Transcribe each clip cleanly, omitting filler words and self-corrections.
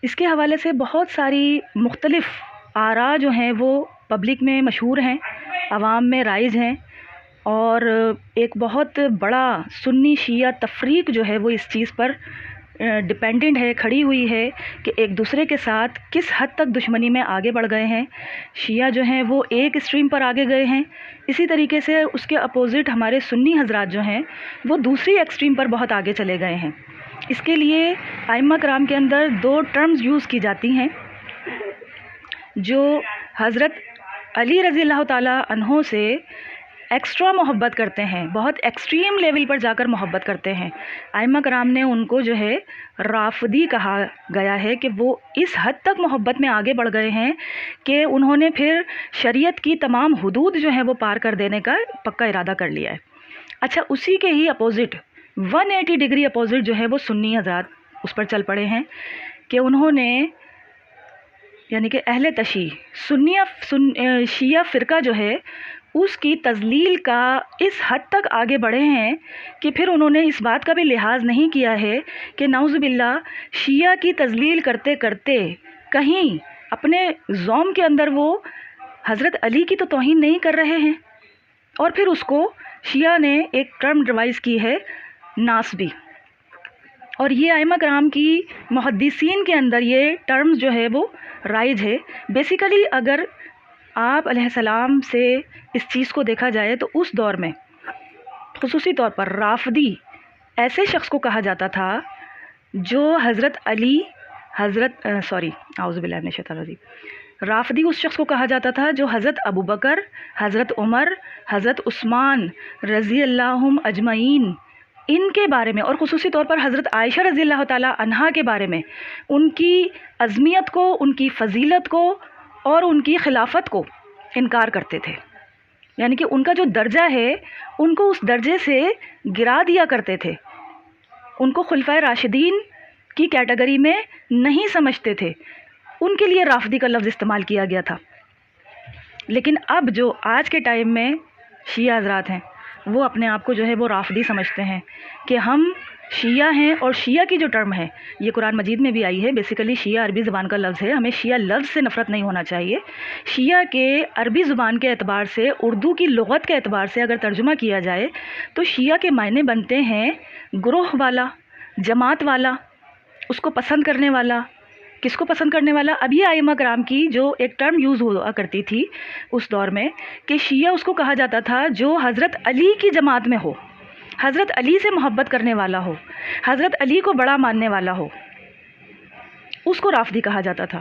اس کے حوالے سے بہت ساری مختلف آراء جو ہیں وہ پبلک میں مشہور ہیں، عوام میں رائج ہیں، اور ایک بہت بڑا سنی شیعہ تفریق جو ہے وہ اس چیز پر ڈپینڈنٹ ہے، کھڑی ہوئی ہے کہ ایک دوسرے کے ساتھ کس حد تک دشمنی میں آگے بڑھ گئے ہیں۔ شیعہ جو ہیں وہ ایک اسٹریم پر آگے گئے ہیں، اسی طریقے سے اس کے اپوزٹ ہمارے سنی حضرات جو ہیں وہ دوسری ایکسٹریم پر بہت آگے چلے گئے ہیں۔ اس کے لیے ائمہ کرام کے اندر دو ٹرمز یوز کی جاتی ہیں جو حضرت علی رضی اللہ تعالیٰ عنہ سے ایکسٹرا محبت کرتے ہیں، بہت ایکسٹریم لیول پر جا کر محبت کرتے ہیں۔ ائمہ کرام نے ان کو جو ہے رافضی کہا گیا ہے کہ وہ اس حد تک محبت میں آگے بڑھ گئے ہیں کہ انہوں نے پھر شریعت کی تمام حدود جو ہیں وہ پار کر دینے کا پکا ارادہ کر لیا ہے۔ اچھا، اسی کے ہی اپوزٹ 180 ڈگری اپوزٹ جو ہے وہ سنی حضرات اس پر چل پڑے ہیں کہ انہوں نے یعنی کہ اہل تشیع شیعہ فرقہ جو ہے اس کی تضلیل کا اس حد تک آگے بڑھے ہیں کہ پھر انہوں نے اس بات کا بھی لحاظ نہیں کیا ہے کہ نعوذ باللہ شیعہ کی تضلیل کرتے کرتے کہیں اپنے زوم کے اندر وہ حضرت علی کی تو توہین نہیں کر رہے ہیں، اور پھر اس کو شیعہ نے ایک ٹرم ڈیوائز کی ہے ناسبی، اور یہ ائمہ کرام کی محدثین کے اندر یہ ٹرمز جو ہے وہ رائج ہے۔ بیسیکلی اگر آپ علیہ السلام سے اس چیز کو دیکھا جائے تو اس دور میں خصوصی طور پر رافضی ایسے شخص کو کہا جاتا تھا جو حضرت علی اعوذ باللہ من الشیطان الرجیم، رافضی اس شخص کو کہا جاتا تھا جو حضرت ابوبکر، حضرت عمر، حضرت عثمان رضی اللہ اجمعین ان کے بارے میں، اور خصوصی طور پر حضرت عائشہ رضی اللہ تعالی عنہا کے بارے میں ان کی عظمیت کو، ان کی فضیلت کو اور ان کی خلافت کو انکار کرتے تھے، یعنی کہ ان کا جو درجہ ہے ان کو اس درجے سے گرا دیا کرتے تھے، ان کو خلفائے راشدین کی کیٹیگری میں نہیں سمجھتے تھے، ان کے لیے رافضی کا لفظ استعمال کیا گیا تھا۔ لیکن اب جو آج کے ٹائم میں شیعہ حضرات ہیں وہ اپنے آپ کو جو ہے وہ رافضی سمجھتے ہیں کہ ہم شیعہ ہیں، اور شیعہ کی جو ٹرم ہے یہ قرآن مجید میں بھی آئی ہے۔ بیسیکلی شیعہ عربی زبان کا لفظ ہے، ہمیں شیعہ لفظ سے نفرت نہیں ہونا چاہیے۔ شیعہ کے عربی زبان کے اعتبار سے، اردو کی لغت کے اعتبار سے اگر ترجمہ کیا جائے تو شیعہ کے معنی بنتے ہیں گروہ والا، جماعت والا، اس کو پسند کرنے والا۔ کس کو پسند کرنے والا؟ اب یہ ائمہ کرام کی جو ایک ٹرم یوز ہوا کرتی تھی اس دور میں کہ شیعہ اس کو کہا جاتا تھا جو حضرت علی کی جماعت میں ہو، حضرت علی سے محبت کرنے والا ہو، حضرت علی کو بڑا ماننے والا ہو، اس کو رافضی کہا جاتا تھا۔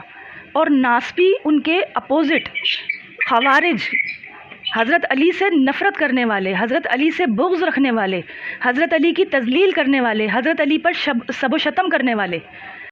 اور ناسبی ان کے اپوزٹ خوارج، حضرت علی سے نفرت کرنے والے، حضرت علی سے بغض رکھنے والے، حضرت علی کی تضلیل کرنے والے، حضرت علی پر سب و شتم کرنے والے،